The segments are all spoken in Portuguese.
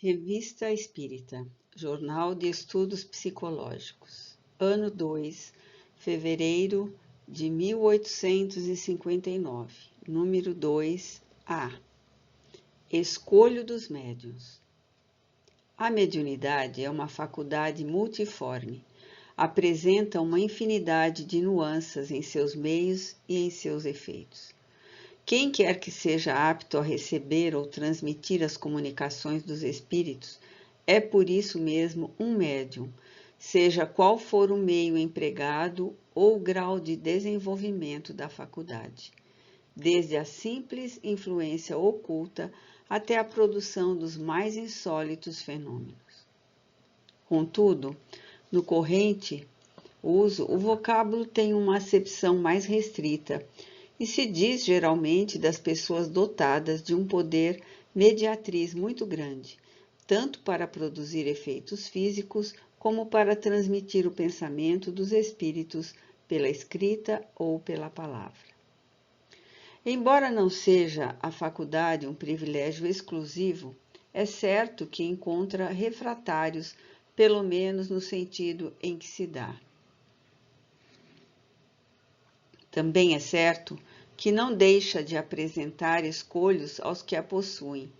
Revista Espírita, Jornal de Estudos Psicológicos, ano 2, fevereiro de 1859, número 2A. Escolho dos médiuns. A mediunidade é uma faculdade multiforme, apresenta uma infinidade de nuances em seus meios e em seus efeitos. Quem quer que seja apto a receber ou transmitir as comunicações dos espíritos é por isso mesmo um médium, seja qual for o meio empregado ou o grau de desenvolvimento da faculdade, desde a simples influência oculta até a produção dos mais insólitos fenômenos. Contudo, no corrente uso, o vocábulo tem uma acepção mais restrita e se diz geralmente das pessoas dotadas de um poder mediatriz muito grande, tanto para produzir efeitos físicos como para transmitir o pensamento dos espíritos pela escrita ou pela palavra. Embora não seja a faculdade um privilégio exclusivo, é certo que encontra refratários, pelo menos no sentido em que se dá. Também é certo que não deixa de apresentar escolhos aos que a possuem.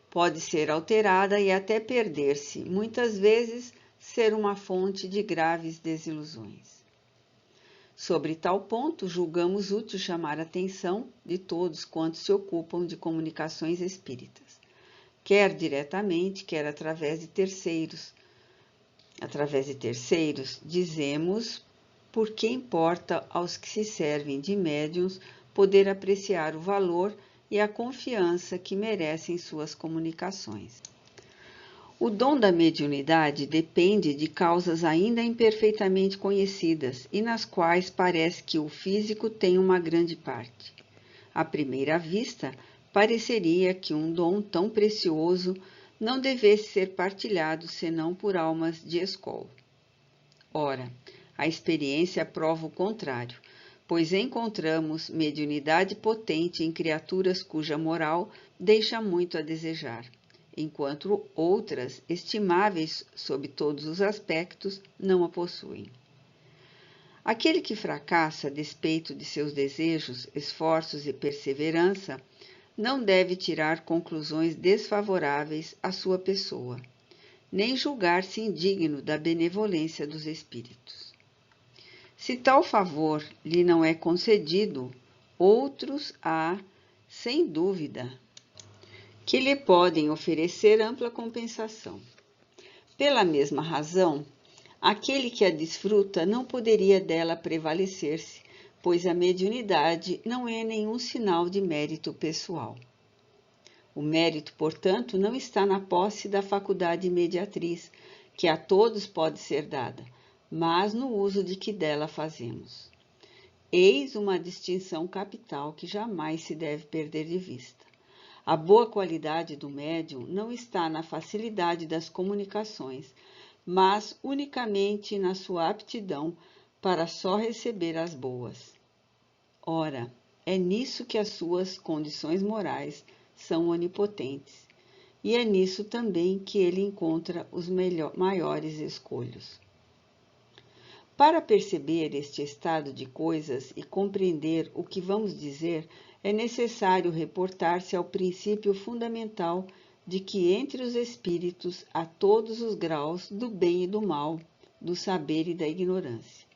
Pode ser alterada e até perder-se, muitas vezes ser uma fonte de graves desilusões. Sobre tal ponto, julgamos útil chamar a atenção de todos quantos se ocupam de comunicações espíritas, quer diretamente, quer através de terceiros. Através de terceiros, dizemos, porque importa aos que se servem de médiuns poder apreciar o valor e a confiança que merecem suas comunicações. O dom da mediunidade depende de causas ainda imperfeitamente conhecidas e nas quais parece que o físico tem uma grande parte. À primeira vista, pareceria que um dom tão precioso não devesse ser partilhado senão por almas de escola. Ora, a experiência prova o contrário, pois encontramos mediunidade potente em criaturas cuja moral deixa muito a desejar, enquanto outras, estimáveis sob todos os aspectos, não a possuem. Aquele que fracassa a despeito de seus desejos, esforços e perseverança, não deve tirar conclusões desfavoráveis à sua pessoa, nem julgar-se indigno da benevolência dos espíritos. Se tal favor lhe não é concedido, outros há, sem dúvida, que lhe podem oferecer ampla compensação. Pela mesma razão, aquele que a desfruta não poderia dela prevalecer-se, pois a mediunidade não é nenhum sinal de mérito pessoal. O mérito, portanto, não está na posse da faculdade mediatriz, que a todos pode ser dada, mas no uso de que dela fazemos. Eis uma distinção capital que jamais se deve perder de vista. A boa qualidade do médium não está na facilidade das comunicações, mas unicamente na sua aptidão para só receber as boas. Ora, é nisso que as suas condições morais são onipotentes, e é nisso também que ele encontra os maiores escolhos. Para perceber este estado de coisas e compreender o que vamos dizer, é necessário reportar-se ao princípio fundamental de que entre os espíritos há todos os graus do bem e do mal, do saber e da ignorância.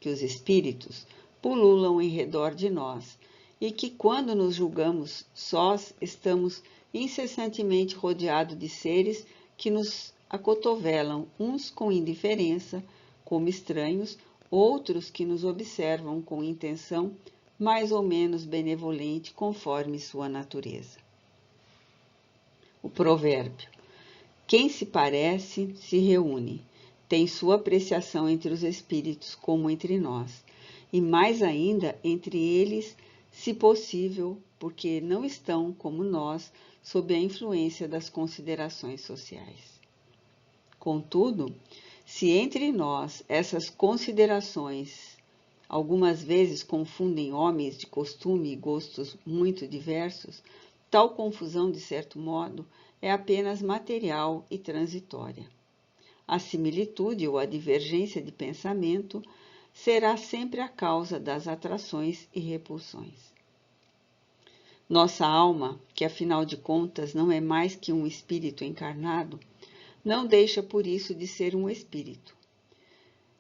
Que os espíritos pululam em redor de nós e que, quando nos julgamos sós, estamos incessantemente rodeados de seres que nos acotovelam, uns com indiferença, como estranhos, outros que nos observam com intenção mais ou menos benevolente conforme sua natureza. O provérbio: quem se parece, se reúne, tem sua apreciação entre os espíritos como entre nós, e mais ainda entre eles, se possível, porque não estão, como nós, sob a influência das considerações sociais. Contudo, se entre nós essas considerações algumas vezes confundem homens de costume e gostos muito diversos, tal confusão, de certo modo, é apenas material e transitória. A similitude ou a divergência de pensamento será sempre a causa das atrações e repulsões. Nossa alma, que afinal de contas não é mais que um espírito encarnado, não deixa por isso de ser um espírito.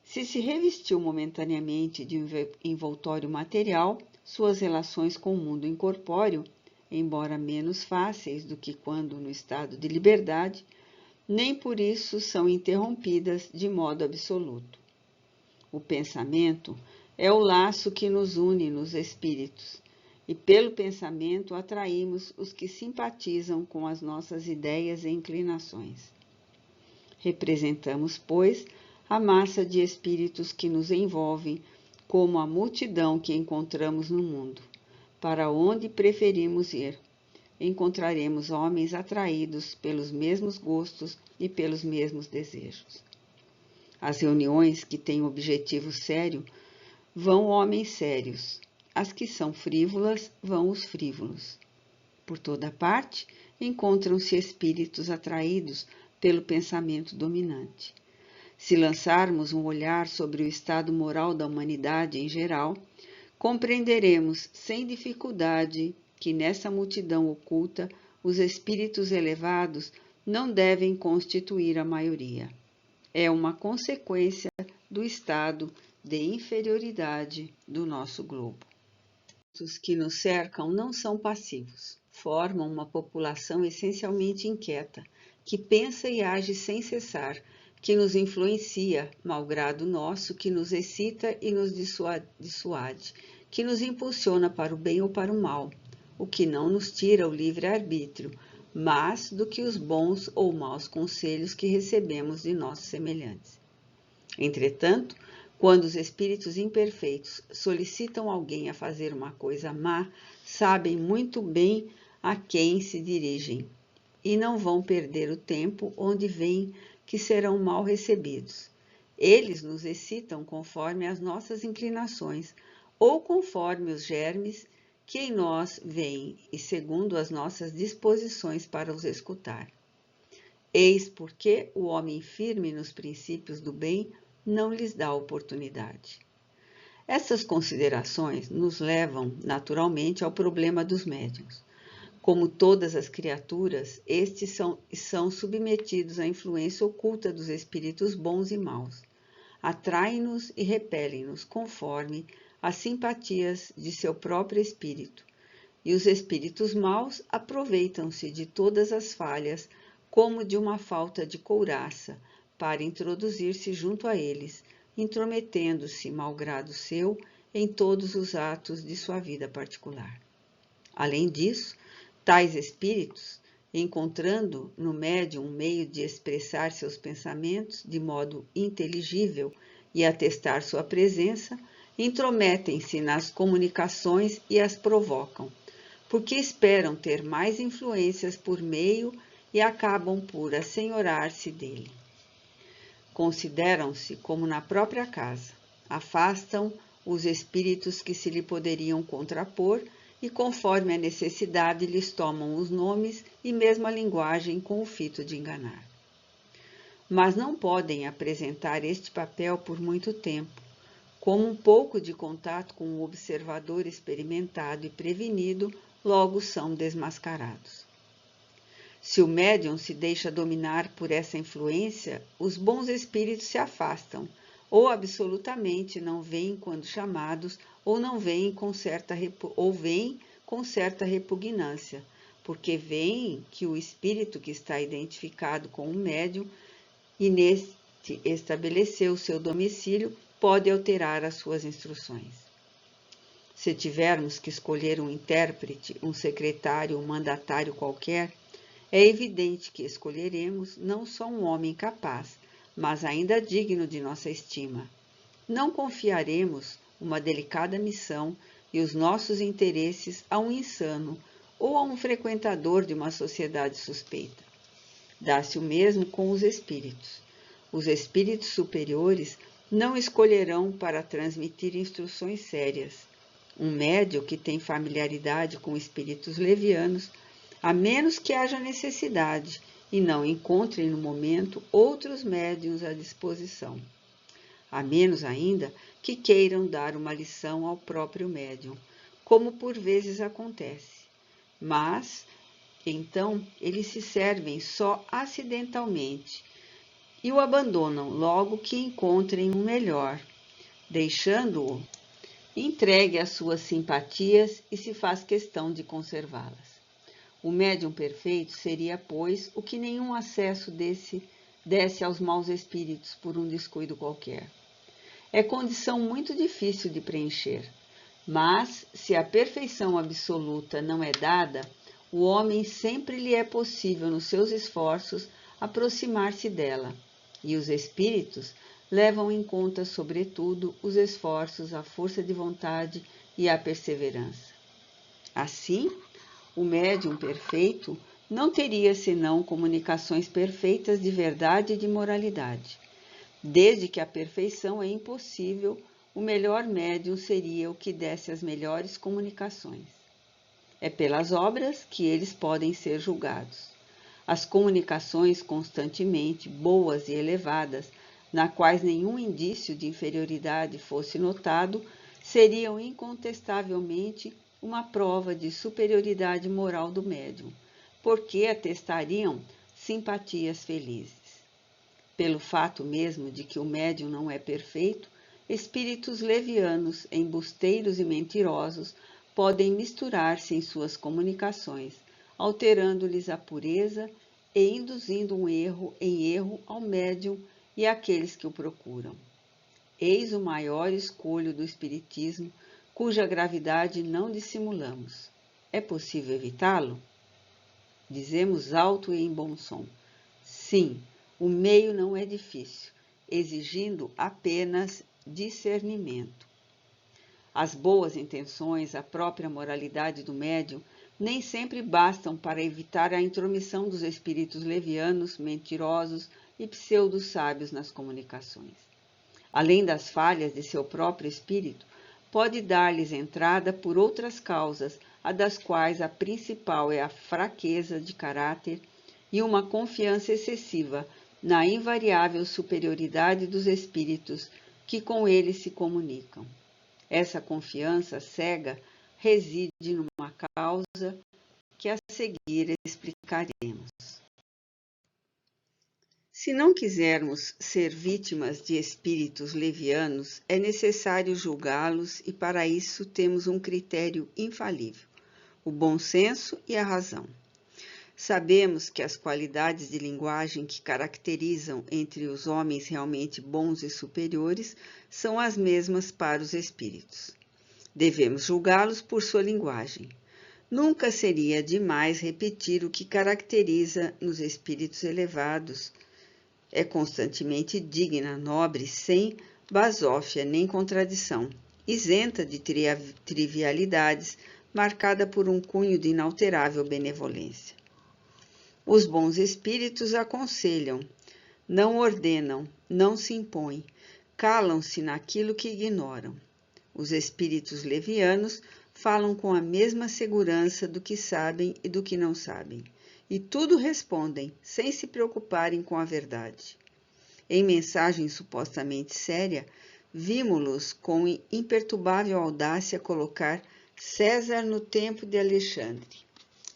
Se revestiu momentaneamente de um envoltório material, suas relações com o mundo incorpóreo, embora menos fáceis do que quando no estado de liberdade, nem por isso são interrompidas de modo absoluto. O pensamento é o laço que nos une nos espíritos, e pelo pensamento atraímos os que simpatizam com as nossas ideias e inclinações. Representamos, pois, a massa de espíritos que nos envolvem como a multidão que encontramos no mundo. Para onde preferimos ir, encontraremos homens atraídos pelos mesmos gostos e pelos mesmos desejos. As reuniões que têm objetivo sério vão homens sérios. As que são frívolas vão os frívolos. Por toda parte, encontram-se espíritos atraídos pelo pensamento dominante. Se lançarmos um olhar sobre o estado moral da humanidade em geral, compreenderemos sem dificuldade que nessa multidão oculta os espíritos elevados não devem constituir a maioria. É uma consequência do estado de inferioridade do nosso globo. Os que nos cercam não são passivos, formam uma população essencialmente inquieta, que pensa e age sem cessar, que nos influencia, malgrado nosso, que nos excita e nos dissuade, que nos impulsiona para o bem ou para o mal, o que não nos tira o livre-arbítrio, mas do que os bons ou maus conselhos que recebemos de nossos semelhantes. Entretanto, quando os espíritos imperfeitos solicitam alguém a fazer uma coisa má, sabem muito bem a quem se dirigem e não vão perder o tempo onde veem que serão mal recebidos. Eles nos excitam conforme as nossas inclinações ou conforme os germes que em nós vêm e segundo as nossas disposições para os escutar. Eis porque o homem firme nos princípios do bem não lhes dá oportunidade. Essas considerações nos levam, naturalmente, ao problema dos médiuns. Como todas as criaturas, estes são submetidos à influência oculta dos espíritos bons e maus. Atraem-nos e repelem-nos conforme as simpatias de seu próprio espírito. E os espíritos maus aproveitam-se de todas as falhas como de uma falta de couraça para introduzir-se junto a eles, intrometendo-se, malgrado seu, em todos os atos de sua vida particular. Além disso, tais espíritos, encontrando no médium um meio de expressar seus pensamentos de modo inteligível e atestar sua presença, intrometem-se nas comunicações e as provocam, porque esperam ter mais influências por meio e acabam por assenhorar-se dele. Consideram-se como na própria casa, afastam os espíritos que se lhe poderiam contrapor e, conforme a necessidade, lhes tomam os nomes e mesmo a linguagem com o fito de enganar. Mas não podem apresentar este papel por muito tempo. Como um pouco de contato com o observador experimentado e prevenido, logo são desmascarados. Se o médium se deixa dominar por essa influência, os bons espíritos se afastam, ou absolutamente não vêm quando chamados, ou não vêm com certa repugnância, porque veem que o espírito que está identificado com o médium e neste estabeleceu seu domicílio pode alterar as suas instruções. Se tivermos que escolher um intérprete, um secretário, um mandatário qualquer, é evidente que escolheremos não só um homem capaz, mas ainda digno de nossa estima. Não confiaremos uma delicada missão e os nossos interesses a um insano ou a um frequentador de uma sociedade suspeita. Dá-se o mesmo com os espíritos. Os espíritos superiores não escolherão para transmitir instruções sérias. Um médium que tem familiaridade com espíritos levianos a menos que haja necessidade e não encontrem no momento outros médiuns à disposição. A menos ainda que queiram dar uma lição ao próprio médium, como por vezes acontece. Mas, então, eles se servem só acidentalmente e o abandonam logo que encontrem um melhor, deixando-o entregue às suas simpatias e se faz questão de conservá-las. O médium perfeito seria, pois, o que nenhum acesso desse aos maus espíritos por um descuido qualquer. É condição muito difícil de preencher, mas, se a perfeição absoluta não é dada, o homem sempre lhe é possível, nos seus esforços, aproximar-se dela, e os espíritos levam em conta, sobretudo, os esforços, a força de vontade e a perseverança. Assim, o médium perfeito não teria senão comunicações perfeitas de verdade e de moralidade. Desde que a perfeição é impossível, o melhor médium seria o que desse as melhores comunicações. É pelas obras que eles podem ser julgados. As comunicações constantemente boas e elevadas, na quais nenhum indício de inferioridade fosse notado, seriam incontestavelmente uma prova de superioridade moral do médium, porque atestariam simpatias felizes. Pelo fato mesmo de que o médium não é perfeito, espíritos levianos, embusteiros e mentirosos podem misturar-se em suas comunicações, alterando-lhes a pureza e induzindo em erro ao médium e àqueles que o procuram. Eis o maior escolho do espiritismo, cuja gravidade não dissimulamos. É possível evitá-lo? Dizemos alto e em bom som. Sim, o meio não é difícil, exigindo apenas discernimento. As boas intenções, a própria moralidade do médium, nem sempre bastam para evitar a intromissão dos espíritos levianos, mentirosos e pseudo-sábios nas comunicações. Além das falhas de seu próprio espírito, pode dar-lhes entrada por outras causas, a das quais a principal é a fraqueza de caráter e uma confiança excessiva na invariável superioridade dos espíritos que com eles se comunicam. Essa confiança cega reside numa causa que a seguir explicaremos. Se não quisermos ser vítimas de espíritos levianos, é necessário julgá-los e para isso temos um critério infalível: o bom senso e a razão. Sabemos que as qualidades de linguagem que caracterizam entre os homens realmente bons e superiores são as mesmas para os espíritos. Devemos julgá-los por sua linguagem. Nunca seria demais repetir o que caracteriza nos espíritos elevados. É constantemente digna, nobre, sem basófia nem contradição, isenta de trivialidades, marcada por um cunho de inalterável benevolência. Os bons espíritos aconselham, não ordenam, não se impõem, calam-se naquilo que ignoram. Os espíritos levianos falam com a mesma segurança do que sabem e do que não sabem, e tudo respondem, sem se preocuparem com a verdade. Em mensagem supostamente séria, vimos-los com imperturbável audácia colocar César no tempo de Alexandre.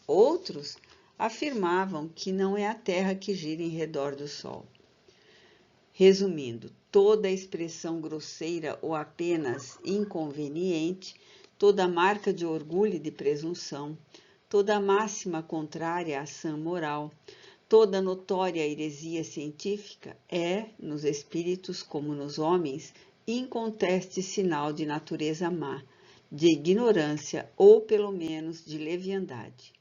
Outros afirmavam que não é a Terra que gira em redor do Sol. Resumindo, toda expressão grosseira ou apenas inconveniente, toda marca de orgulho e de presunção, toda máxima contrária à sã moral, toda notória heresia científica é, nos espíritos como nos homens, inconteste sinal de natureza má, de ignorância ou, pelo menos, de leviandade.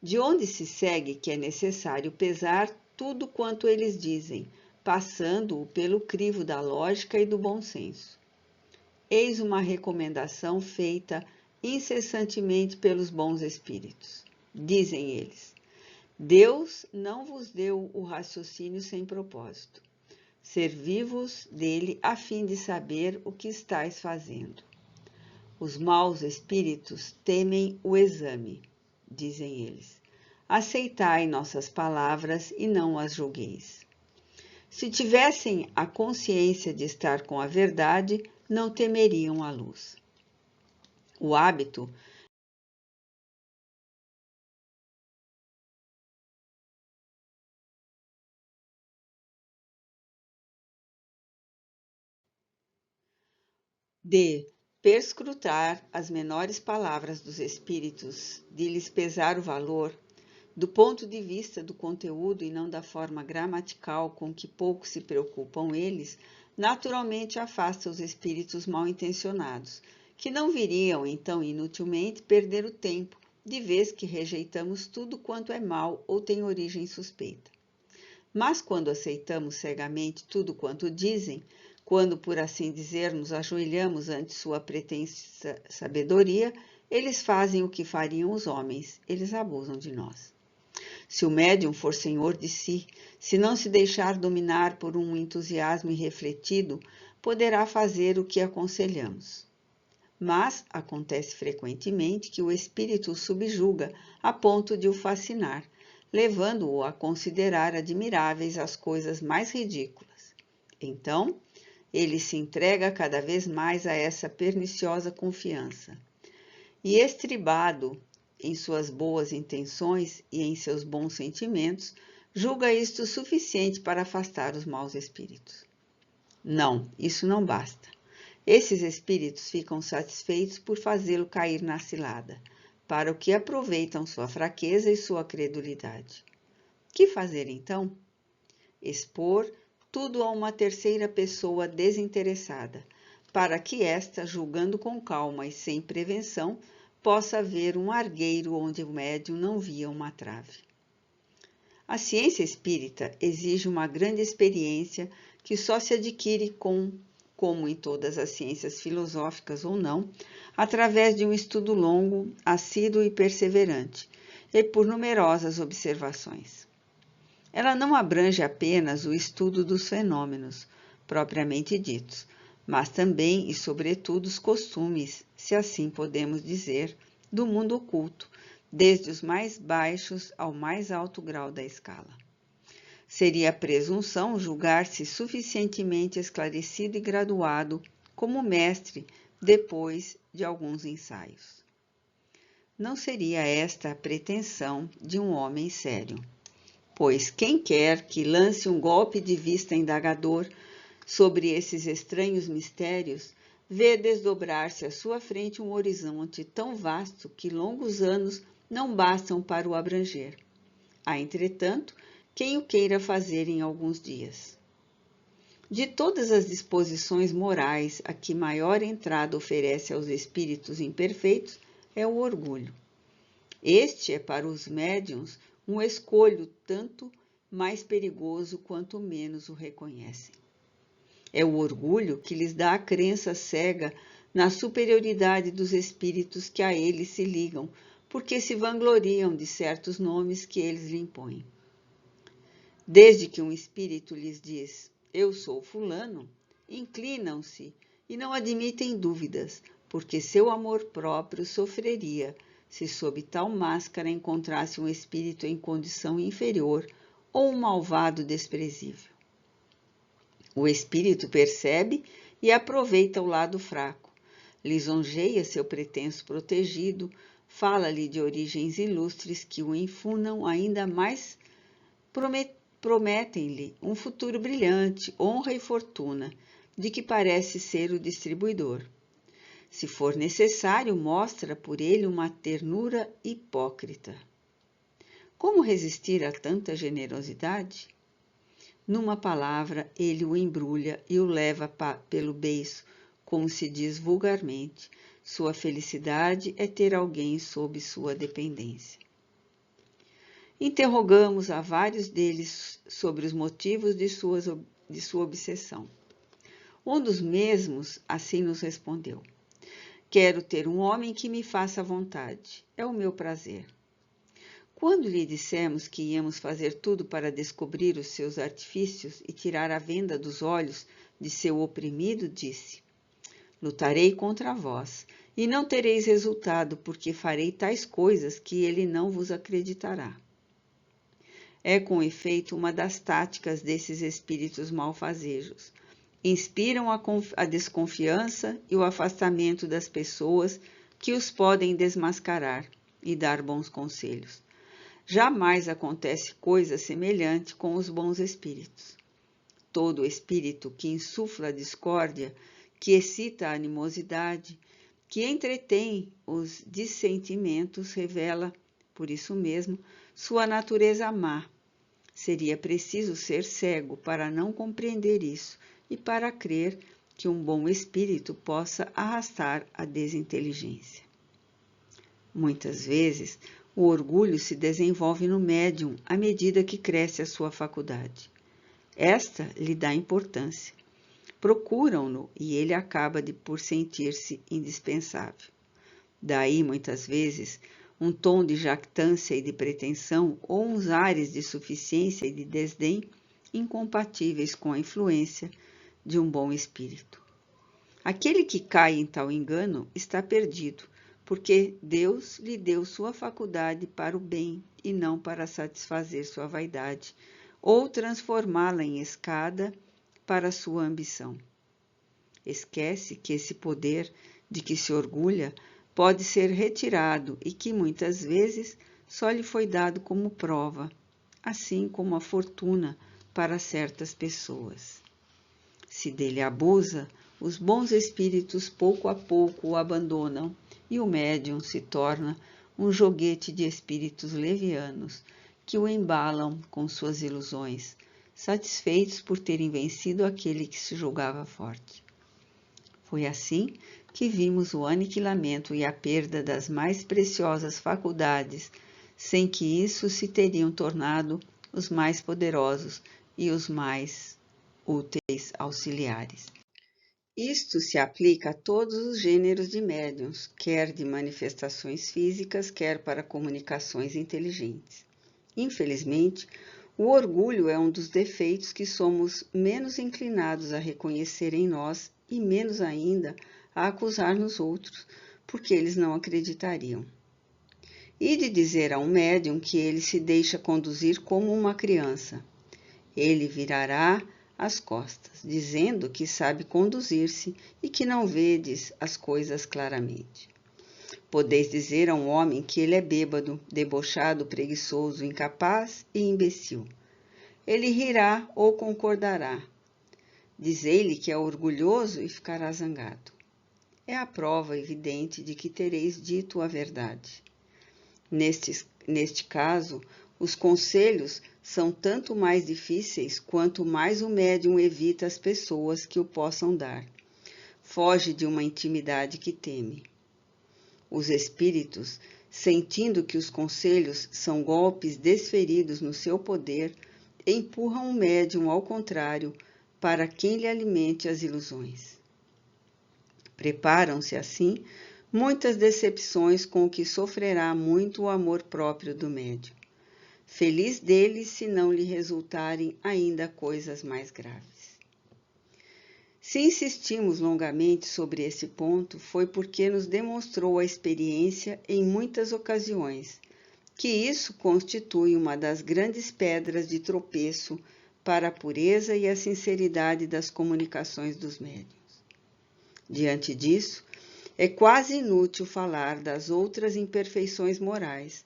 De onde se segue que é necessário pesar tudo quanto eles dizem, passando-o pelo crivo da lógica e do bom senso. Eis uma recomendação feita incessantemente pelos bons espíritos. Dizem eles: Deus não vos deu o raciocínio sem propósito. Servi-vos dele a fim de saber o que estáis fazendo. Os maus espíritos temem o exame. dizem eles. Aceitai nossas palavras e não as julgueis. Se tivessem a consciência de estar com a verdade, não temeriam a luz. O hábito de perscrutar as menores palavras dos espíritos, de lhes pesar o valor, do ponto de vista do conteúdo e não da forma gramatical com que pouco se preocupam eles, naturalmente afasta os espíritos mal intencionados, que não viriam, então, inutilmente perder o tempo, de vez que rejeitamos tudo quanto é mal ou tem origem suspeita. Mas quando aceitamos cegamente tudo quanto dizem, quando, por assim dizer, nos ajoelhamos ante sua pretensa sabedoria, eles fazem o que fariam os homens, eles abusam de nós. Se o médium for senhor de si, se não se deixar dominar por um entusiasmo irrefletido, poderá fazer o que aconselhamos. Mas acontece frequentemente que o espírito o subjuga a ponto de o fascinar, levando-o a considerar admiráveis as coisas mais ridículas. Então, ele se entrega cada vez mais a essa perniciosa confiança. E estribado em suas boas intenções e em seus bons sentimentos, julga isto suficiente para afastar os maus espíritos. Não, isso não basta. Esses espíritos ficam satisfeitos por fazê-lo cair na cilada, para o que aproveitam sua fraqueza e sua credulidade. Que fazer então? Expor tudo a uma terceira pessoa desinteressada, para que esta, julgando com calma e sem prevenção, possa ver um argueiro onde o médium não via uma trave. A ciência espírita exige uma grande experiência que só se adquire como em todas as ciências filosóficas ou não, através de um estudo longo, assíduo e perseverante, e por numerosas observações. Ela não abrange apenas o estudo dos fenômenos, propriamente ditos, mas também e sobretudo os costumes, se assim podemos dizer, do mundo oculto, desde os mais baixos ao mais alto grau da escala. Seria presunção julgar-se suficientemente esclarecido e graduado como mestre depois de alguns ensaios. Não seria esta a pretensão de um homem sério, pois quem quer que lance um golpe de vista indagador sobre esses estranhos mistérios, vê desdobrar-se à sua frente um horizonte tão vasto que longos anos não bastam para o abranger. Há, entretanto, quem o queira fazer em alguns dias. De todas as disposições morais, a que maior entrada oferece aos espíritos imperfeitos é o orgulho. Este é para os médiuns um escolho tanto mais perigoso quanto menos o reconhecem. É o orgulho que lhes dá a crença cega na superioridade dos espíritos que a eles se ligam, porque se vangloriam de certos nomes que eles lhe impõem. Desde que um espírito lhes diz, eu sou fulano, inclinam-se e não admitem dúvidas, porque seu amor próprio sofreria se sob tal máscara encontrasse um espírito em condição inferior ou um malvado desprezível. O espírito percebe e aproveita o lado fraco, lisonjeia seu pretenso protegido, fala-lhe de origens ilustres que o enfunam ainda mais, prometem-lhe um futuro brilhante, honra e fortuna, de que parece ser o distribuidor. Se for necessário, mostra por ele uma ternura hipócrita. Como resistir a tanta generosidade? Numa palavra, ele o embrulha e o leva pelo beiço, como se diz vulgarmente. Sua felicidade é ter alguém sob sua dependência. Interrogamos a vários deles sobre os motivos de sua obsessão. Um dos mesmos assim nos respondeu: quero ter um homem que me faça vontade. É o meu prazer. Quando lhe dissemos que íamos fazer tudo para descobrir os seus artifícios e tirar a venda dos olhos de seu oprimido, disse: lutarei contra vós e não tereis resultado, porque farei tais coisas que ele não vos acreditará. É, com efeito, uma das táticas desses espíritos malfazejos. Inspiram a desconfiança e o afastamento das pessoas que os podem desmascarar e dar bons conselhos. Jamais acontece coisa semelhante com os bons espíritos. Todo espírito que insufla a discórdia, que excita a animosidade, que entretém os dissentimentos, revela, por isso mesmo, sua natureza má. Seria preciso ser cego para não compreender isso e para crer que um bom espírito possa arrastar a desinteligência. Muitas vezes, o orgulho se desenvolve no médium à medida que cresce a sua faculdade. Esta lhe dá importância. Procuram-no e ele acaba por sentir-se indispensável. Daí, muitas vezes, um tom de jactância e de pretensão ou uns ares de suficiência e de desdém incompatíveis com a influência de um bom espírito. Aquele que cai em tal engano está perdido, porque Deus lhe deu sua faculdade para o bem e não para satisfazer sua vaidade ou transformá-la em escada para sua ambição. Esquece que esse poder de que se orgulha pode ser retirado e que muitas vezes só lhe foi dado como prova, assim como a fortuna para certas pessoas. Se dele abusa, os bons espíritos pouco a pouco o abandonam e o médium se torna um joguete de espíritos levianos que o embalam com suas ilusões, satisfeitos por terem vencido aquele que se julgava forte. Foi assim que vimos o aniquilamento e a perda das mais preciosas faculdades, sem que isso se teriam tornado os mais poderosos e os mais úteis auxiliares. Isto se aplica a todos os gêneros de médiuns, quer de manifestações físicas, quer para comunicações inteligentes. Infelizmente, o orgulho é um dos defeitos que somos menos inclinados a reconhecer em nós e menos ainda a acusar nos outros, porque eles não acreditariam. E de dizer a um médium que ele se deixa conduzir como uma criança. Ele virará as costas, dizendo que sabe conduzir-se e que não vedes as coisas claramente. Podeis dizer a um homem que ele é bêbado, debochado, preguiçoso, incapaz e imbecil. Ele rirá ou concordará. Dizei-lhe que é orgulhoso e ficará zangado. É a prova evidente de que tereis dito a verdade. Neste caso, os conselhos são tanto mais difíceis quanto mais o médium evita as pessoas que o possam dar. Foge de uma intimidade que teme. Os espíritos, sentindo que os conselhos são golpes desferidos no seu poder, empurram o médium ao contrário, para quem lhe alimente as ilusões. Preparam-se, assim, muitas decepções com que sofrerá muito o amor próprio do médium. Feliz dele se não lhe resultarem ainda coisas mais graves. Se insistimos longamente sobre esse ponto, foi porque nos demonstrou a experiência em muitas ocasiões que isso constitui uma das grandes pedras de tropeço para a pureza e a sinceridade das comunicações dos médiuns. Diante disso, é quase inútil falar das outras imperfeições morais,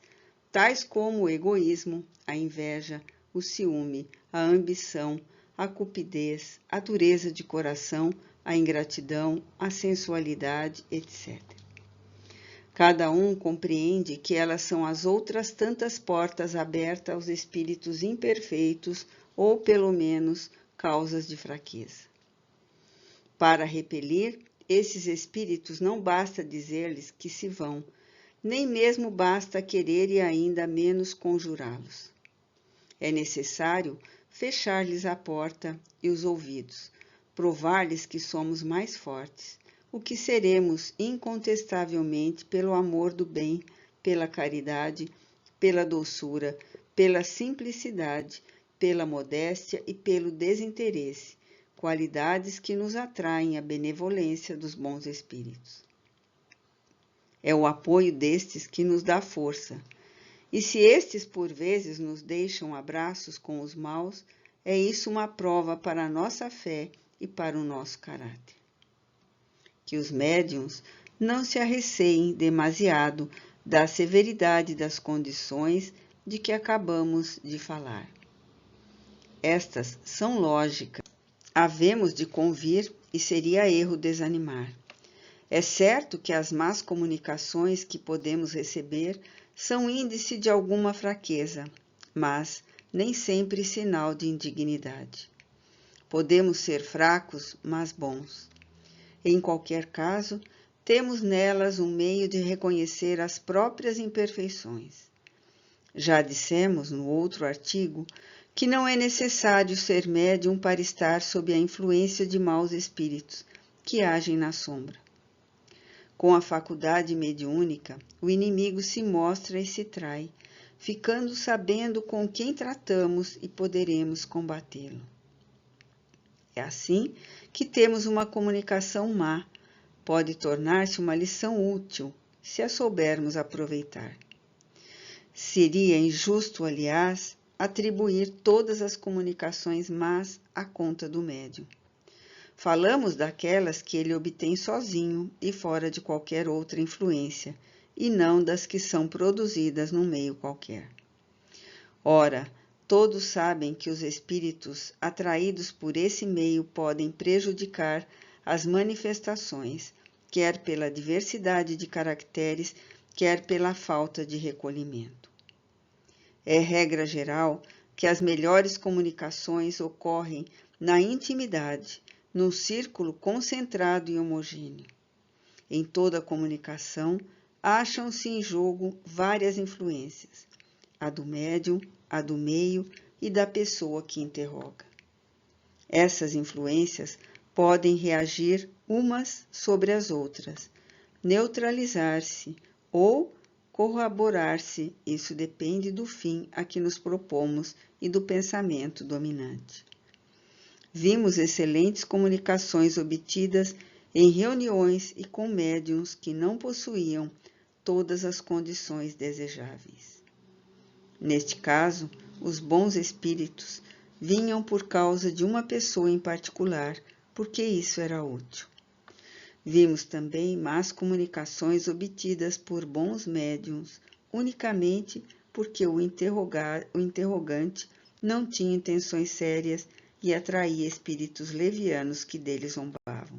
tais como o egoísmo, a inveja, o ciúme, a ambição, a cupidez, a dureza de coração, a ingratidão, a sensualidade, etc. Cada um compreende que elas são as outras tantas portas abertas aos espíritos imperfeitos ou, pelo menos, causas de fraqueza. Para repelir esses espíritos não basta dizer-lhes que se vão, nem mesmo basta querer e ainda menos conjurá-los. É necessário fechar-lhes a porta e os ouvidos, provar-lhes que somos mais fortes, o que seremos incontestavelmente pelo amor do bem, pela caridade, pela doçura, pela simplicidade, pela modéstia e pelo desinteresse, qualidades que nos atraem à benevolência dos bons espíritos. É o apoio destes que nos dá força. E se estes por vezes nos deixam abraços com os maus, é isso uma prova para a nossa fé e para o nosso caráter. Que os médiuns não se arreceiem demasiado da severidade das condições de que acabamos de falar. Estas são lógicas. Havemos de convir e seria erro desanimar. É certo que as más comunicações que podemos receber são índice de alguma fraqueza, mas nem sempre sinal de indignidade. Podemos ser fracos, mas bons. Em qualquer caso, temos nelas um meio de reconhecer as próprias imperfeições. Já dissemos no outro artigo que não é necessário ser médium para estar sob a influência de maus espíritos que agem na sombra. Com a faculdade mediúnica, o inimigo se mostra e se trai, ficando sabendo com quem tratamos e poderemos combatê-lo. É assim que temos uma comunicação má, pode tornar-se uma lição útil, se a soubermos aproveitar. Seria injusto, aliás, atribuir todas as comunicações más à conta do médium. Falamos daquelas que ele obtém sozinho e fora de qualquer outra influência, e não das que são produzidas num meio qualquer. Ora, todos sabem que os espíritos atraídos por esse meio podem prejudicar as manifestações, quer pela diversidade de caracteres, quer pela falta de recolhimento. É regra geral que as melhores comunicações ocorrem na intimidade, num círculo concentrado e homogêneo. Em toda comunicação, acham-se em jogo várias influências, a do médium, a do meio e da pessoa que interroga. Essas influências podem reagir umas sobre as outras, neutralizar-se ou corroborar-se, isso depende do fim a que nos propomos e do pensamento dominante. Vimos excelentes comunicações obtidas em reuniões e com médiuns que não possuíam todas as condições desejáveis. Neste caso, os bons espíritos vinham por causa de uma pessoa em particular, porque isso era útil. Vimos também más comunicações obtidas por bons médiuns, unicamente porque o interrogante não tinha intenções sérias e atraía espíritos levianos que deles zombavam.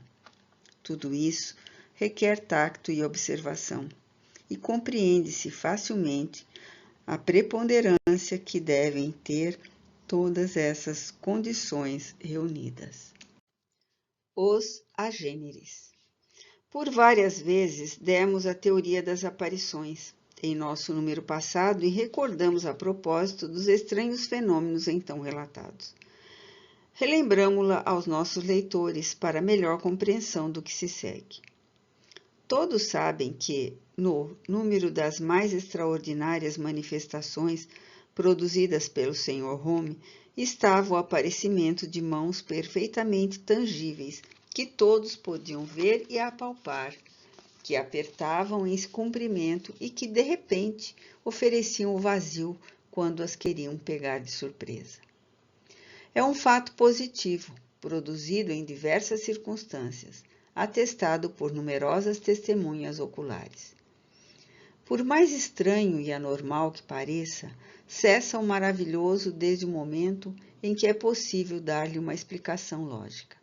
Tudo isso requer tacto e observação, e compreende-se facilmente a preponderância que devem ter todas essas condições reunidas. Os agêneres. Por várias vezes demos a teoria das aparições em nosso número passado e recordamos a propósito dos estranhos fenômenos então relatados. Relembramo-la aos nossos leitores para melhor compreensão do que se segue. Todos sabem que, no número das mais extraordinárias manifestações produzidas pelo Sr. Home, estava o aparecimento de mãos perfeitamente tangíveis, que todos podiam ver e apalpar, que apertavam em cumprimento e que, de repente, ofereciam o vazio quando as queriam pegar de surpresa. É um fato positivo, produzido em diversas circunstâncias, atestado por numerosas testemunhas oculares. Por mais estranho e anormal que pareça, cessa o maravilhoso desde o momento em que é possível dar-lhe uma explicação lógica.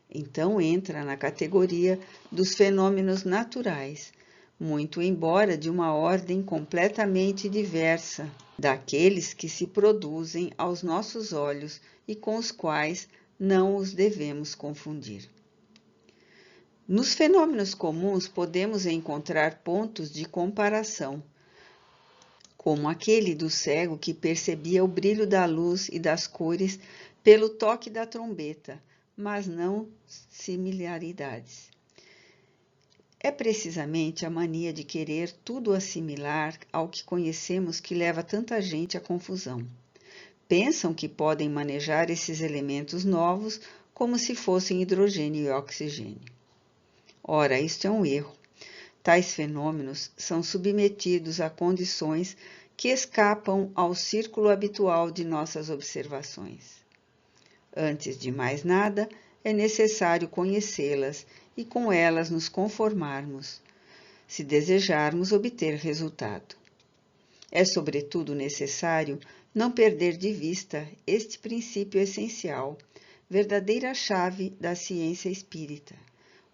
Então entra na categoria dos fenômenos naturais, muito embora de uma ordem completamente diversa daqueles que se produzem aos nossos olhos e com os quais não os devemos confundir. Nos fenômenos comuns podemos encontrar pontos de comparação, como aquele do cego que percebia o brilho da luz e das cores pelo toque da trombeta, mas não similaridades. É precisamente a mania de querer tudo assimilar ao que conhecemos que leva tanta gente à confusão. Pensam que podem manejar esses elementos novos como se fossem hidrogênio e oxigênio. Ora, isto é um erro. Tais fenômenos são submetidos a condições que escapam ao círculo habitual de nossas observações. Antes de mais nada, é necessário conhecê-las e com elas nos conformarmos, se desejarmos obter resultado. É, sobretudo, necessário não perder de vista este princípio essencial, verdadeira chave da ciência espírita.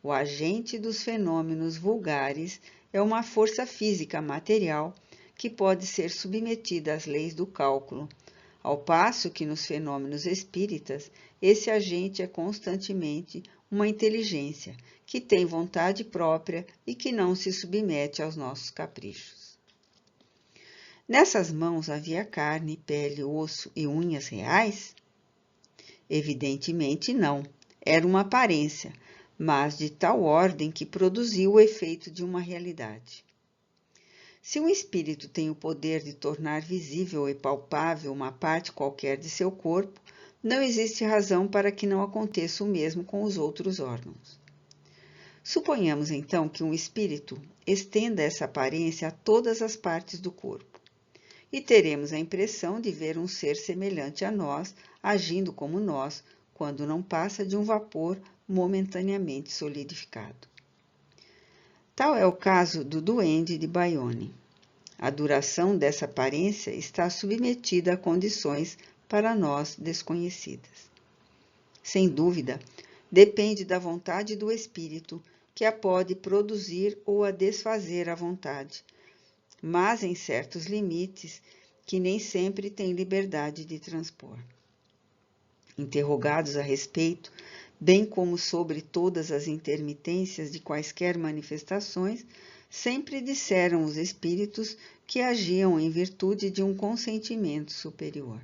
O agente dos fenômenos vulgares é uma força física material que pode ser submetida às leis do cálculo, ao passo que nos fenômenos espíritas, esse agente é constantemente uma inteligência que tem vontade própria e que não se submete aos nossos caprichos. Nessas mãos havia carne, pele, osso e unhas reais? Evidentemente não, era uma aparência, mas de tal ordem que produziu o efeito de uma realidade. Se um espírito tem o poder de tornar visível e palpável uma parte qualquer de seu corpo, não existe razão para que não aconteça o mesmo com os outros órgãos. Suponhamos então que um espírito estenda essa aparência a todas as partes do corpo, e teremos a impressão de ver um ser semelhante a nós, agindo como nós, quando não passa de um vapor momentaneamente solidificado. Tal é o caso do duende de Bayonne. A duração dessa aparência está submetida a condições para nós desconhecidas. Sem dúvida, depende da vontade do espírito, que a pode produzir ou a desfazer à vontade, mas em certos limites que nem sempre tem liberdade de transpor. Interrogados a respeito, bem como sobre todas as intermitências de quaisquer manifestações, sempre disseram os espíritos que agiam em virtude de um consentimento superior.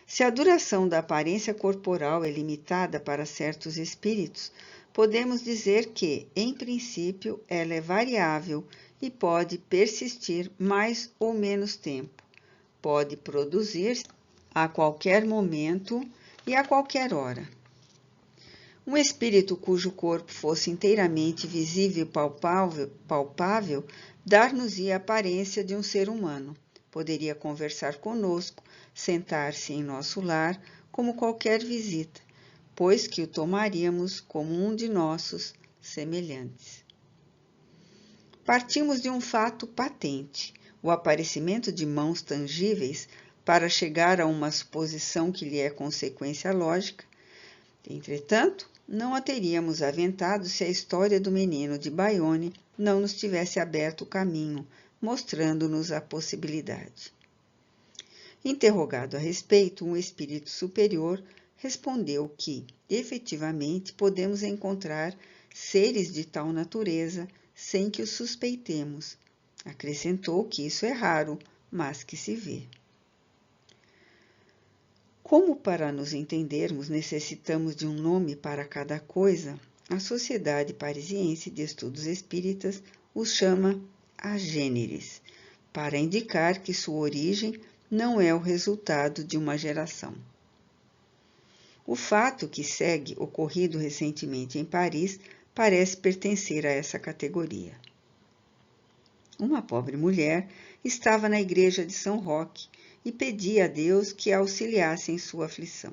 Se a duração da aparência corporal é limitada para certos espíritos, podemos dizer que, em princípio, ela é variável e pode persistir mais ou menos tempo. Pode produzir a qualquer momento e a qualquer hora. Um espírito cujo corpo fosse inteiramente visível e palpável dar-nos-ia a aparência de um ser humano. Poderia conversar conosco, sentar-se em nosso lar, como qualquer visita, pois que o tomaríamos como um de nossos semelhantes. Partimos de um fato patente, o aparecimento de mãos tangíveis, para chegar a uma suposição que lhe é consequência lógica. Entretanto, não a teríamos aventado se a história do menino de Bayonne não nos tivesse aberto o caminho, mostrando-nos a possibilidade. Interrogado a respeito, um espírito superior respondeu que, efetivamente, podemos encontrar seres de tal natureza sem que os suspeitemos. Acrescentou que isso é raro, mas que se vê. Como, para nos entendermos, necessitamos de um nome para cada coisa, a Sociedade Parisiense de Estudos Espíritas os chama agêneres, para indicar que sua origem não é o resultado de uma geração. O fato que segue, ocorrido recentemente em Paris, parece pertencer a essa categoria. Uma pobre mulher estava na igreja de São Roque e pedia a Deus que a auxiliasse em sua aflição.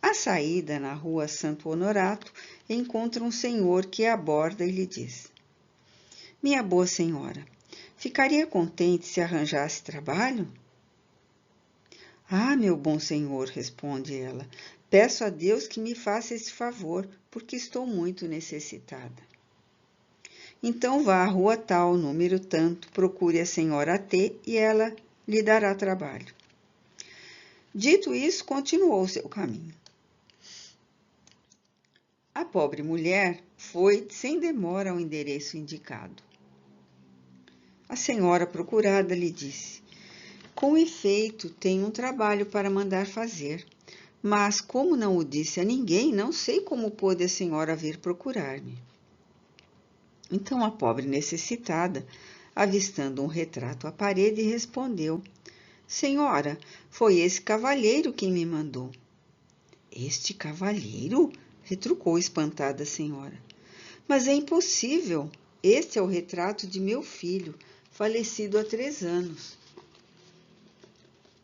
À saída, na rua Santo Honorato, encontra um senhor que a aborda e lhe diz: "Minha boa senhora, ficaria contente se arranjasse trabalho?" "Ah, meu bom senhor", responde ela, "peço a Deus que me faça esse favor, porque estou muito necessitada." "Então vá à rua tal, número tanto, procure a senhora T e ela lhe dará trabalho." Dito isso, continuou seu caminho. A pobre mulher foi sem demora ao endereço indicado. A senhora procurada lhe disse: "Com efeito, tenho um trabalho para mandar fazer, mas como não o disse a ninguém, não sei como pôde a senhora vir procurar-me." Então a pobre necessitada, avistando um retrato à parede, respondeu: "Senhora, foi esse cavalheiro quem me mandou." "Este cavalheiro?" retrucou espantada a senhora. Mas é impossível. Este é o retrato de meu filho, falecido há 3 anos.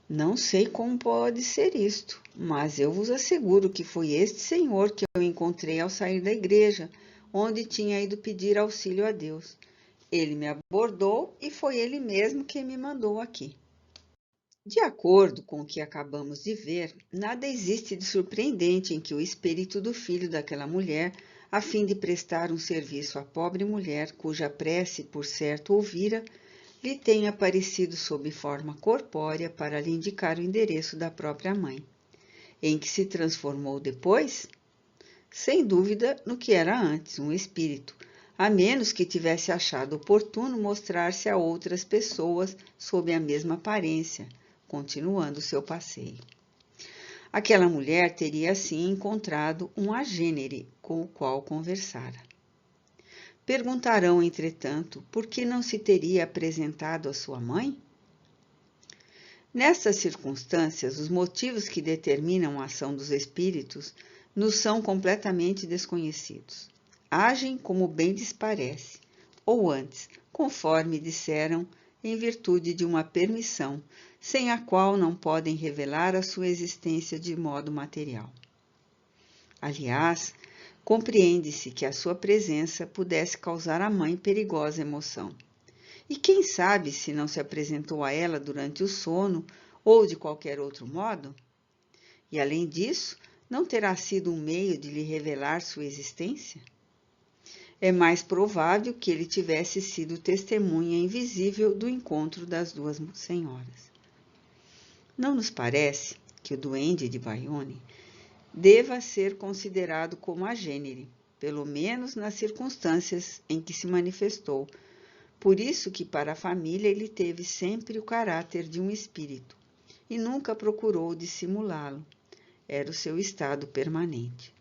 Não sei como pode ser isto, mas eu vos asseguro que foi este senhor que eu encontrei ao sair da igreja, onde tinha ido pedir auxílio a Deus. Ele me abordou e foi ele mesmo quem me mandou aqui. De acordo com o que acabamos de ver, nada existe de surpreendente em que o espírito do filho daquela mulher, a fim de prestar um serviço à pobre mulher cuja prece por certo ouvira, lhe tenha aparecido sob forma corpórea para lhe indicar o endereço da própria mãe. Em que se transformou depois? Sem dúvida no que era antes, um espírito, a menos que tivesse achado oportuno mostrar-se a outras pessoas sob a mesma aparência, continuando seu passeio. Aquela mulher teria assim encontrado um agênere com o qual conversara. Perguntarão, entretanto, por que não se teria apresentado à sua mãe? Nestas circunstâncias, os motivos que determinam a ação dos espíritos nos são completamente desconhecidos. Agem como bem lhes parece, ou antes, conforme disseram, em virtude de uma permissão, sem a qual não podem revelar a sua existência de modo material. Aliás, compreende-se que a sua presença pudesse causar à mãe perigosa emoção. E quem sabe se não se apresentou a ela durante o sono ou de qualquer outro modo? E além disso, não terá sido um meio de lhe revelar sua existência? É mais provável que ele tivesse sido testemunha invisível do encontro das duas senhoras. Não nos parece que o duende de Bayonne deva ser considerado como agênere, pelo menos nas circunstâncias em que se manifestou. Por isso que para a família ele teve sempre o caráter de um espírito e nunca procurou dissimulá-lo. Era o seu estado permanente.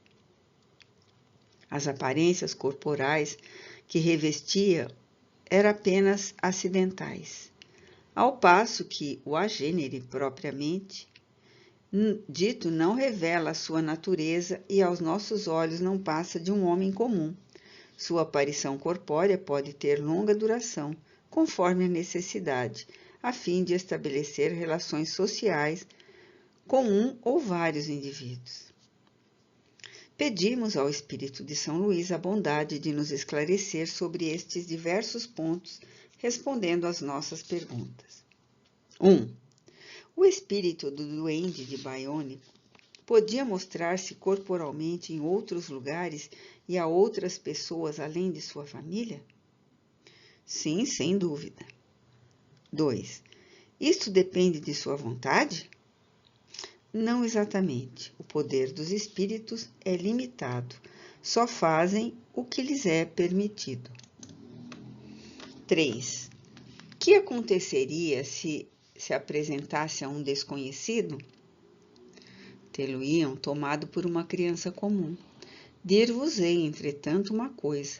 As aparências corporais que revestia eram apenas acidentais, ao passo que o agênere propriamente dito não revela a sua natureza e aos nossos olhos não passa de um homem comum. Sua aparição corpórea pode ter longa duração, conforme a necessidade, a fim de estabelecer relações sociais com um ou vários indivíduos. Pedimos ao Espírito de São Luís a bondade de nos esclarecer sobre estes diversos pontos, respondendo às nossas perguntas. 1. O espírito do duende de Bayonne podia mostrar-se corporalmente em outros lugares e a outras pessoas além de sua família? Sim, sem dúvida. 2. Isto depende de sua vontade? Não exatamente. O poder dos espíritos é limitado. Só fazem o que lhes é permitido. 3. O que aconteceria se apresentasse a um desconhecido? Tê-lo-iam tomado por uma criança comum. Dir-vos-ei, entretanto, uma coisa.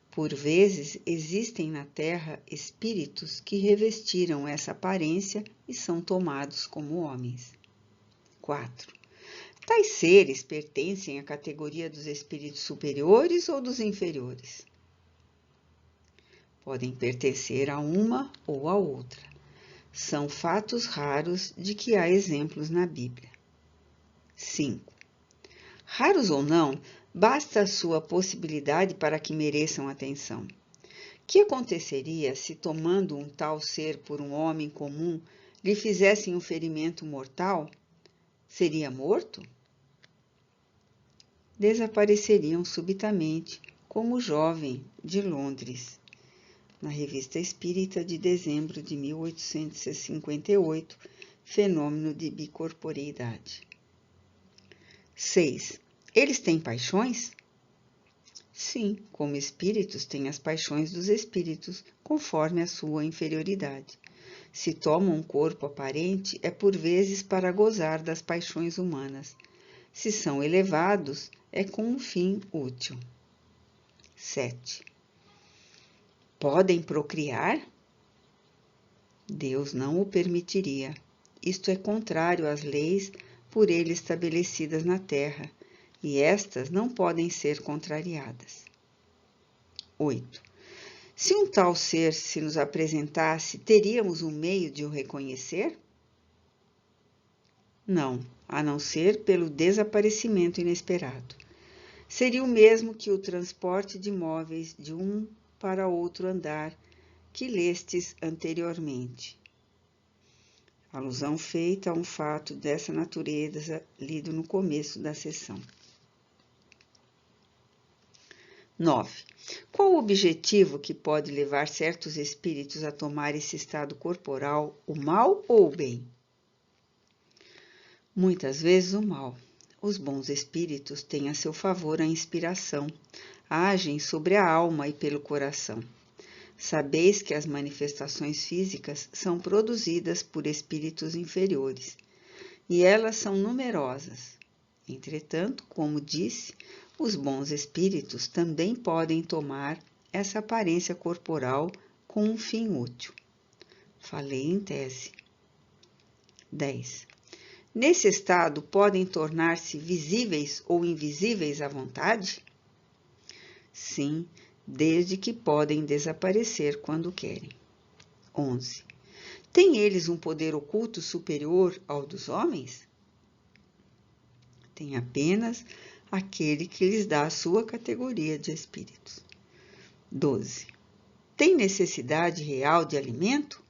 Por vezes existem na terra espíritos que revestiram essa aparência e são tomados como homens. 4. Tais seres pertencem à categoria dos espíritos superiores ou dos inferiores? Podem pertencer a uma ou a outra. São fatos raros de que há exemplos na Bíblia. 5. Raros ou não, basta a sua possibilidade para que mereçam atenção. Que aconteceria se, tomando um tal ser por um homem comum, lhe fizessem um ferimento mortal? Seria morto? Desapareceriam subitamente, como o jovem de Londres, na Revista Espírita de dezembro de 1858, Fenômeno de Bicorporeidade. 6. Eles têm paixões? Sim, como espíritos têm as paixões dos espíritos, conforme a sua inferioridade. Se tomam um corpo aparente, é por vezes para gozar das paixões humanas. Se são elevados, é com um fim útil. 7. Podem procriar? Deus não o permitiria. Isto é contrário às leis por ele estabelecidas na terra, e estas não podem ser contrariadas. 8. Se um tal ser se nos apresentasse, teríamos um meio de o reconhecer? Não, a não ser pelo desaparecimento inesperado. Seria o mesmo que o transporte de móveis de um para outro andar que lestes anteriormente. Alusão feita a um fato dessa natureza lido no começo da sessão. 9. Qual o objetivo que pode levar certos espíritos a tomar esse estado corporal, o mal ou o bem? Muitas vezes o mal. Os bons espíritos têm a seu favor a inspiração, agem sobre a alma e pelo coração. Sabeis que as manifestações físicas são produzidas por espíritos inferiores, e elas são numerosas. Entretanto, como disse, os bons espíritos também podem tomar essa aparência corporal com um fim útil. Falei em tese. 10. Nesse estado, podem tornar-se visíveis ou invisíveis à vontade? Sim, desde que podem desaparecer quando querem. 11. Têm eles um poder oculto superior ao dos homens? Tem apenas aquele que lhes dá a sua categoria de espíritos. 12. Tem necessidade real de alimento?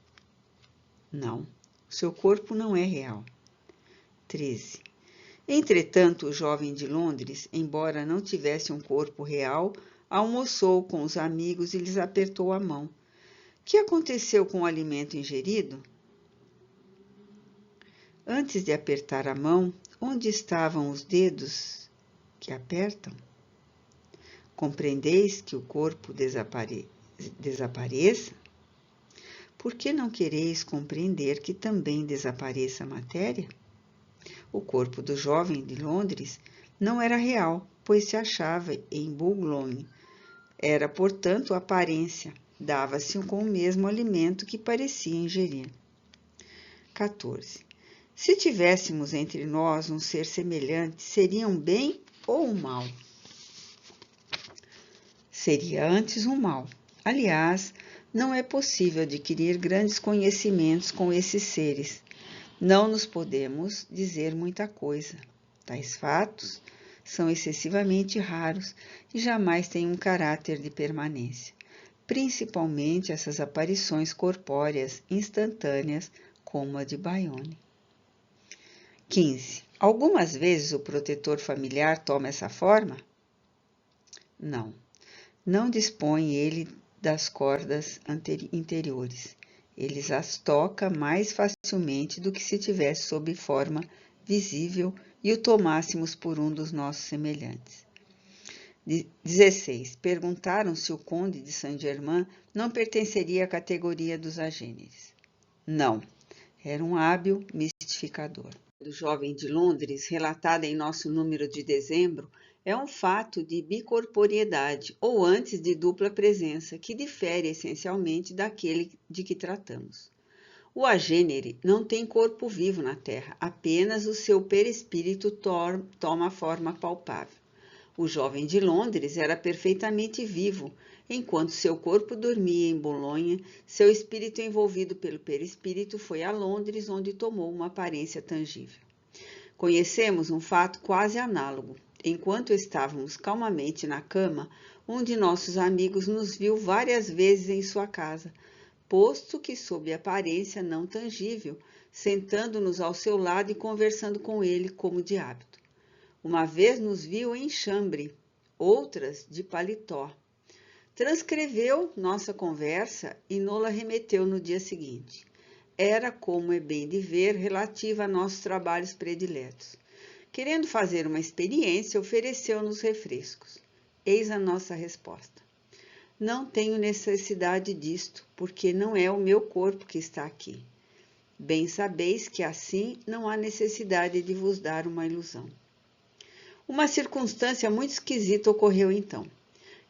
Não, seu corpo não é real. 13. Entretanto, o jovem de Londres, embora não tivesse um corpo real, almoçou com os amigos e lhes apertou a mão. Que aconteceu com o alimento ingerido? Antes de apertar a mão, onde estavam os dedos que apertam? Compreendeis que o corpo desapareça? Por que não quereis compreender que também desapareça a matéria? O corpo do jovem de Londres não era real, pois se achava em Boulogne. Era, portanto, aparência. Dava-se com o mesmo alimento que parecia ingerir. 14. Se tivéssemos entre nós um ser semelhante, seria um bem ou um mal? Seria antes um mal. Aliás, não é possível adquirir grandes conhecimentos com esses seres. Não nos podemos dizer muita coisa. Tais fatos são excessivamente raros e jamais têm um caráter de permanência, principalmente essas aparições corpóreas instantâneas como a de Bayonne. 15. Algumas vezes o protetor familiar toma essa forma? Não. Não dispõe ele das cordas interiores. Ele as toca mais facilmente do que se tivesse sob forma visível e o tomássemos por um dos nossos semelhantes. 16. Perguntaram se o conde de Saint-Germain não pertenceria à categoria dos agêneres. Não, era um hábil mistificador. Do jovem de Londres, relatada em nosso número de dezembro, é um fato de bicorporiedade, ou antes de dupla presença, que difere essencialmente daquele de que tratamos. O agênere não tem corpo vivo na Terra, apenas o seu perispírito toma forma palpável. O jovem de Londres era perfeitamente vivo, enquanto seu corpo dormia em Bolonha, seu espírito envolvido pelo perispírito foi a Londres, onde tomou uma aparência tangível. Conhecemos um fato quase análogo. Enquanto estávamos calmamente na cama, um de nossos amigos nos viu várias vezes em sua casa, posto que sob aparência não tangível, sentando-nos ao seu lado e conversando com ele como de hábito. Uma vez nos viu em chambre, outras de paletó. Transcreveu nossa conversa e nos-la remeteu no dia seguinte. Era, como é bem de ver, relativa a nossos trabalhos prediletos. Querendo fazer uma experiência, ofereceu-nos refrescos. Eis a nossa resposta. Não tenho necessidade disto, porque não é o meu corpo que está aqui. Bem sabeis que assim não há necessidade de vos dar uma ilusão. Uma circunstância muito esquisita ocorreu então.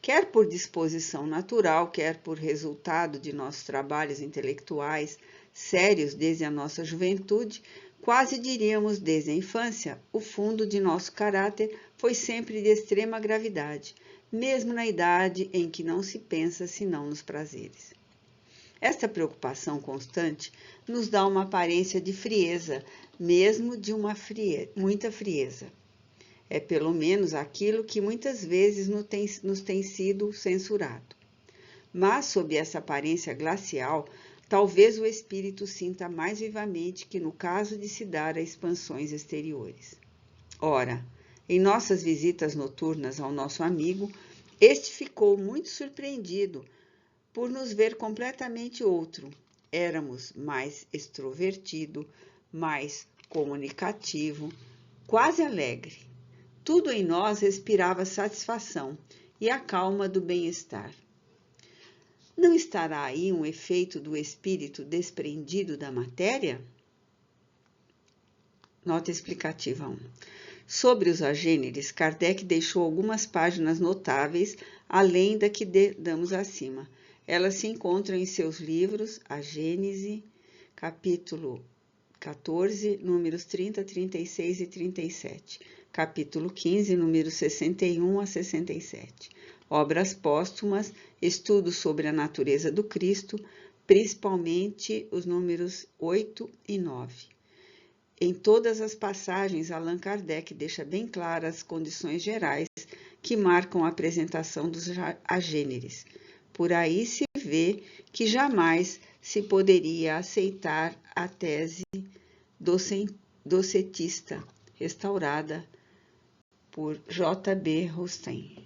Quer por disposição natural, quer por resultado de nossos trabalhos intelectuais, sérios desde a nossa juventude, quase diríamos desde a infância, o fundo de nosso caráter foi sempre de extrema gravidade, mesmo na idade em que não se pensa senão nos prazeres. Esta preocupação constante nos dá uma aparência de frieza, mesmo de muita frieza. É pelo menos aquilo que muitas vezes nos tem sido censurado. Mas, sob essa aparência glacial, talvez o espírito sinta mais vivamente que no caso de se dar a expansões exteriores. Ora, em nossas visitas noturnas ao nosso amigo, este ficou muito surpreendido por nos ver completamente outro. Éramos mais extrovertido, mais comunicativo, quase alegre. Tudo em nós respirava satisfação e a calma do bem-estar. Não estará aí um efeito do espírito desprendido da matéria? Nota explicativa 1. Sobre os agêneres, Kardec deixou algumas páginas notáveis, além da que damos acima. Elas se encontram em seus livros A Gênese, capítulo 14, números 30, 36 e 37. Capítulo 15, números 61 a 67. Obras póstumas, estudos sobre a natureza do Cristo, principalmente os números 8 e 9. Em todas as passagens, Allan Kardec deixa bem claras as condições gerais que marcam a apresentação dos agêneres. Por aí se vê que jamais se poderia aceitar a tese docetista, restaurada por J.B. Rostand.